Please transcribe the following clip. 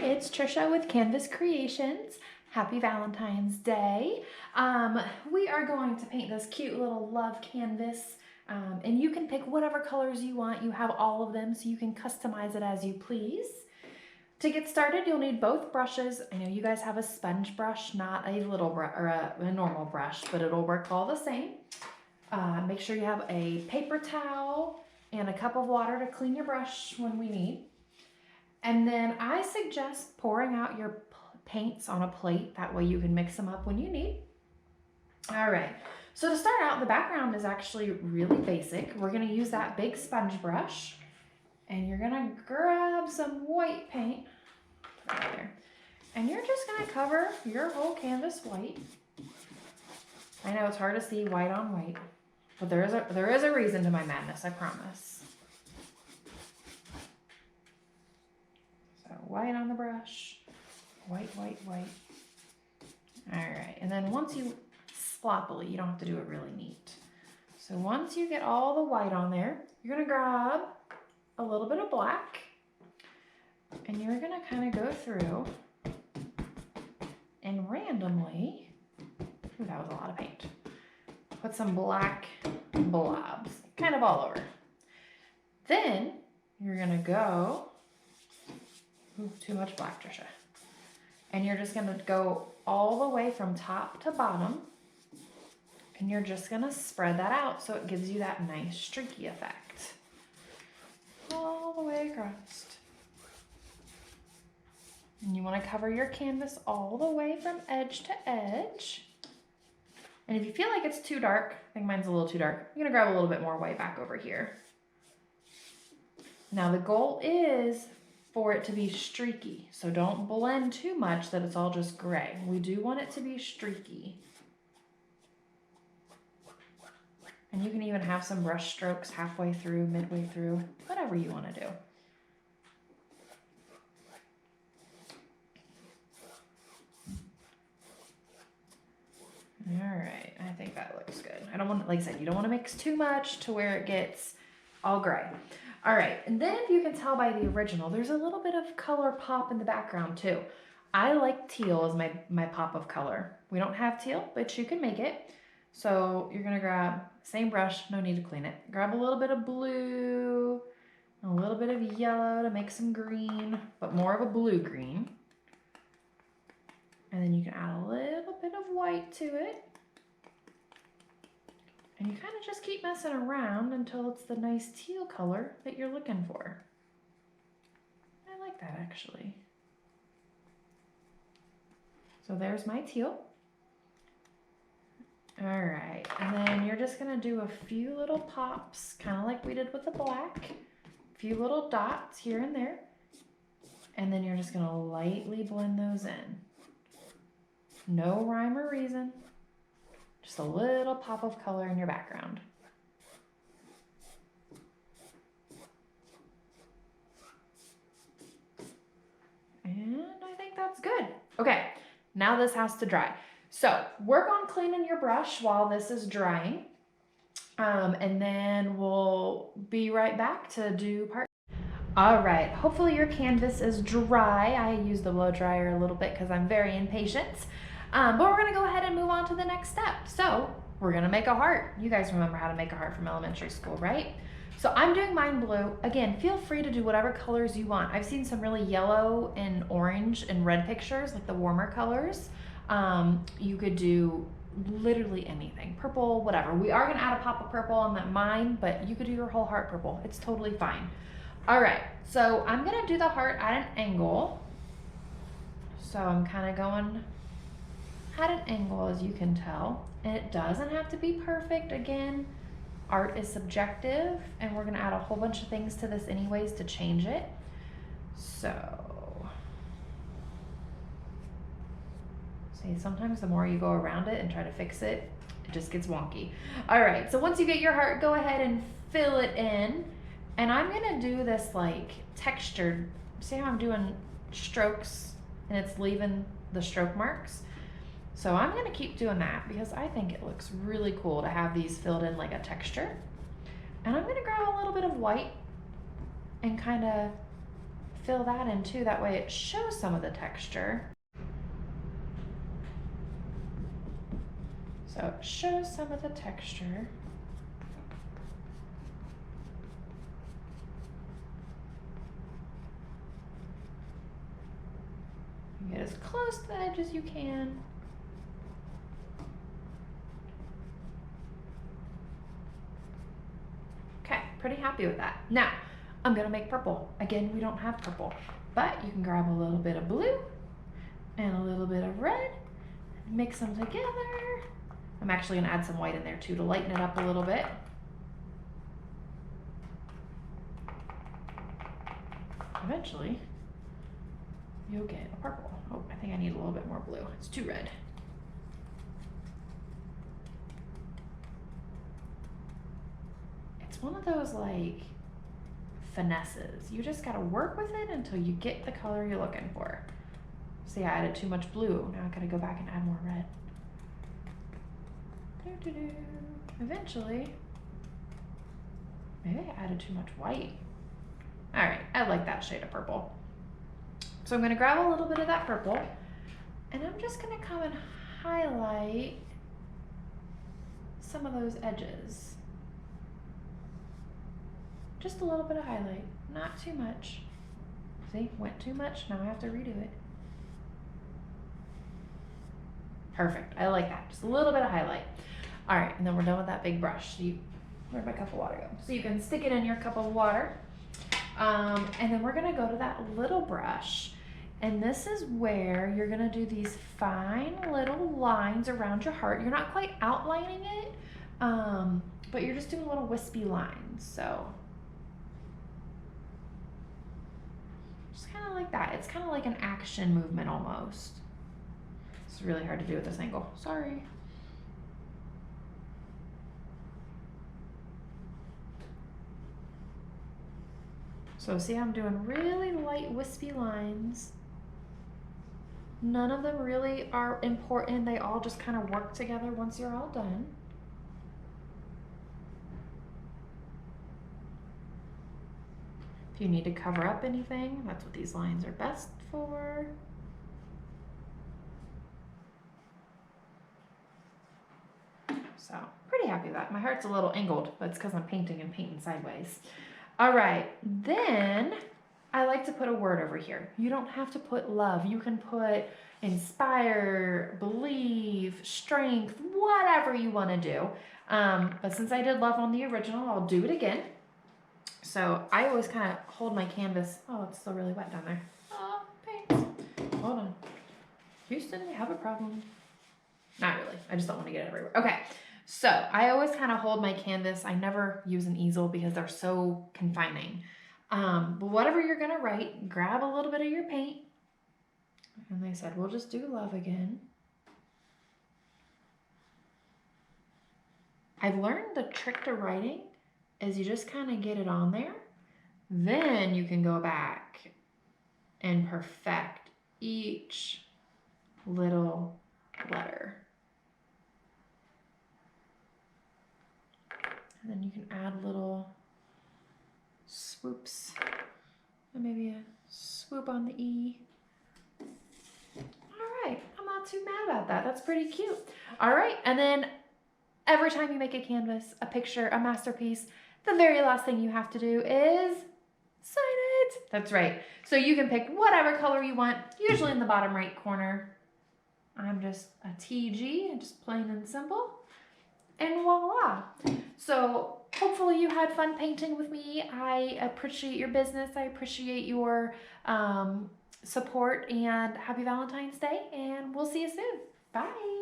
it's Trisha with Canvas Creations. Happy Valentine's Day. We are going to paint this cute little love canvas, and you can pick whatever colors you want. You have all of them, so you can customize it as you please. To get started, you'll need both brushes. I know you guys have a sponge brush, not a little or a normal brush, but it'll work all the same. Make sure you have a paper towel and a cup of water to clean your brush when we need. And then I suggest pouring out your paints on a plate. That way you can mix them up when you need. All right, so to start out, the background is actually really basic. We're gonna use that big sponge brush, and you're gonna grab some white paint right there. And you're just gonna cover your whole canvas white. I know it's hard to see white on white, but there is a reason to my madness, I promise. So white on the brush, white, white, white. All right, and then once you sloppily, you don't have to do it really neat. So once you get all the white on there, you're gonna grab a little bit of black, and you're gonna kind of go through and randomly, ooh, that was a lot of paint, put some black blobs kind of all over. Then you're gonna go, ooh, too much black, Trisha. And you're just gonna go all the way from top to bottom, and you're just gonna spread that out so it gives you that nice streaky effect. All the way across. And you wanna cover your canvas all the way from edge to edge. And if you feel like it's too dark, I think mine's a little too dark, you're gonna grab a little bit more white back over here. Now the goal is for it to be streaky, so don't blend too much that it's all just gray. We do want it to be streaky. And you can even have some brush strokes halfway through, midway through, whatever you want to do. All right, I think that looks good. I don't want, like I said, you don't want to mix too much to where it gets all gray. All right, and then if you can tell by the original, there's a little bit of color pop in the background too. I like teal as my pop of color. We don't have teal, but you can make it. So you're gonna grab, same brush, no need to clean it. Grab a little bit of blue, a little bit of yellow to make some green, but more of a blue green. And then you can add a little bit of white to it. And you kind of just keep messing around until it's the nice teal color that you're looking for. I like that actually. So there's my teal. All right, and then you're just gonna do a few little pops, kind of like we did with the black. A few little dots here and there. And then you're just gonna lightly blend those in. No rhyme or reason. Just a little pop of color in your background. And I think that's good. Okay, now this has to dry. So work on cleaning your brush while this is drying. And then we'll be right back to do part. All right, hopefully your canvas is dry. I use the blow dryer a little bit because I'm very impatient. But we're gonna go ahead and move on to the next step. So we're gonna make a heart. You guys remember how to make a heart from elementary school, right? So I'm doing mine blue. Again, feel free to do whatever colors you want. I've seen some really yellow and orange and red pictures, like the warmer colors. You could do literally anything, purple, whatever. We are gonna add a pop of purple on mine, but you could do your whole heart purple. It's totally fine. All right, so I'm gonna do the heart at an angle. So I'm kind of going at an angle, as you can tell, and it doesn't have to be perfect. Again, art is subjective, and we're gonna add a whole bunch of things to this anyways to change it. So, see, sometimes the more you go around it and try to fix it, it just gets wonky. All right, so once you get your heart, go ahead and fill it in, and I'm gonna do this like textured, see how I'm doing strokes and it's leaving the stroke marks? So I'm gonna keep doing that because I think it looks really cool to have these filled in like a texture. And I'm gonna grab a little bit of white and kind of fill that in too. That way it shows some of the texture. So it shows some of the texture. Get as close to the edge as you can. Okay, pretty happy with that. Now, I'm gonna make purple. Again, we don't have purple, but you can grab a little bit of blue and a little bit of red, mix them together. I'm actually gonna add some white in there too to lighten it up a little bit. Eventually, you'll get a purple. Oh, I think I need a little bit more blue. It's too red. It's one of those like finesses. You just gotta work with it until you get the color you're looking for. See, I added too much blue. Now I gotta go back and add more red. Eventually, maybe I added too much white. All right, I like that shade of purple. So I'm gonna grab a little bit of that purple and I'm just gonna come and highlight some of those edges. Just a little bit of highlight, not too much. See, went too much, now I have to redo it. Perfect, I like that, just a little bit of highlight. All right, and then we're done with that big brush. So where'd my cup of water go? So you can stick it in your cup of water. And then we're gonna go to that little brush. And this is where you're gonna do these fine little lines around your heart. You're not quite outlining it, but you're just doing little wispy lines. So just kind of like that. It's kind of like an action movement almost. It's really hard to do at this angle, sorry. So see, I'm doing really light wispy lines. None of them really are important. They all just kind of work together once you're all done. If you need to cover up anything, that's what these lines are best for. So pretty happy with that. My heart's a little angled, but it's because I'm painting and painting sideways. All right, then I like to put a word over here. You don't have to put love. You can put inspire, believe, strength, whatever you want to do. But since I did love on the original, I'll do it again. So I always kind of hold my canvas. Oh, it's still really wet down there. Oh, paint. Hold on. Houston, you have a problem. Not really. I just don't want to get it everywhere. Okay. So I always kind of hold my canvas. I never use an easel because they're so confining. But whatever you're going to write, grab a little bit of your paint. And they said, we'll just do love again. I've learned the trick to writing is you just kind of get it on there. Then you can go back and perfect each little letter. And then you can add little swoops, and maybe a swoop on the E. All right, I'm not too mad about that. That's pretty cute. All right, and then every time you make a canvas, a picture, a masterpiece, the very last thing you have to do is sign it. That's right. So you can pick whatever color you want, usually in the bottom right corner. I'm just a TG, just plain and simple. And voila. So hopefully you had fun painting with me. I appreciate your business. I appreciate your support, and happy Valentine's Day, and we'll see you soon. Bye.